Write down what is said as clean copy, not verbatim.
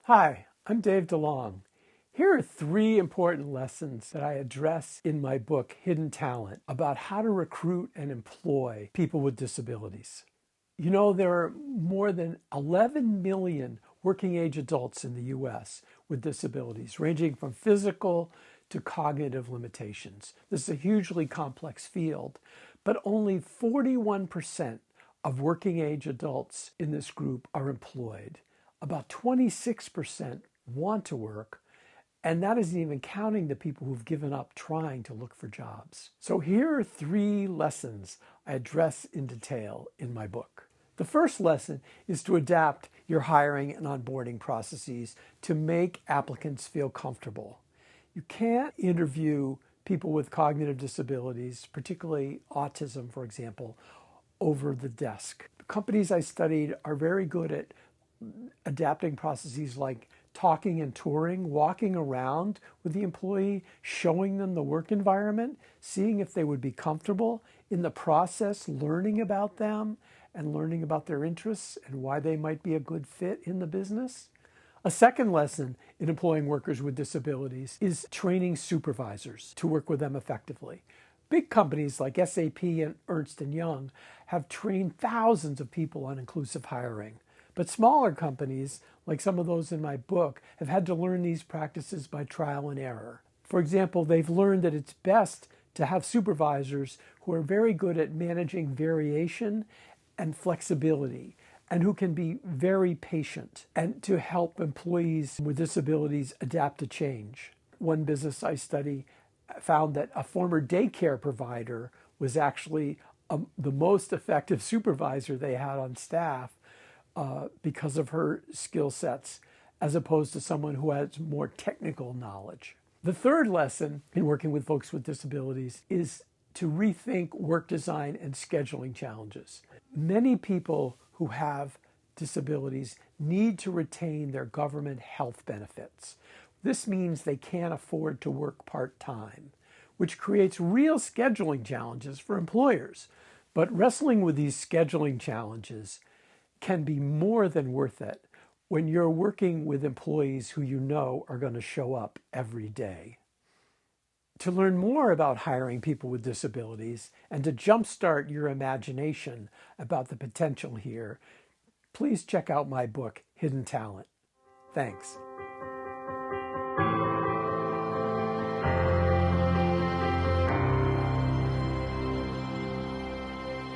Hi, I'm Dave DeLong. Here are three important lessons that I address in my book, Hidden Talent, about how to recruit and employ people with disabilities. You know, there are more than 11 million working age adults in the US with disabilities, ranging from physical to cognitive limitations. This is a hugely complex field, but only 41% of working age adults in this group are employed. About 26% want to work, and that isn't even counting the people who've given up trying to look for jobs. So here are three lessons I address in detail in my book. The first lesson is to adapt your hiring and onboarding processes to make applicants feel comfortable. You can't interview people with cognitive disabilities, particularly autism, for example, over the desk. The companies I studied are very good at adapting processes like talking and touring, walking around with the employee, showing them the work environment, seeing if they would be comfortable, in the process learning about them and learning about their interests and why they might be a good fit in the business. A second lesson in employing workers with disabilities is training supervisors to work with them effectively. Big companies like SAP and Ernst & Young have trained thousands of people on inclusive hiring. But smaller companies, like some of those in my book, have had to learn these practices by trial and error. For example, they've learned that it's best to have supervisors who are very good at managing variation and flexibility, and who can be very patient and to help employees with disabilities adapt to change. One business I study found that a former daycare provider was actually the most effective supervisor they had on staff because of her skill sets, as opposed to someone who has more technical knowledge. The third lesson in working with folks with disabilities is to rethink work design and scheduling challenges. Many people who have disabilities need to retain their government health benefits. This means they can't afford to work part-time, which creates real scheduling challenges for employers. But wrestling with these scheduling challenges can be more than worth it when you're working with employees who you know are going to show up every day. To learn more about hiring people with disabilities and to jumpstart your imagination about the potential here, please check out my book, Hidden Talent. Thanks.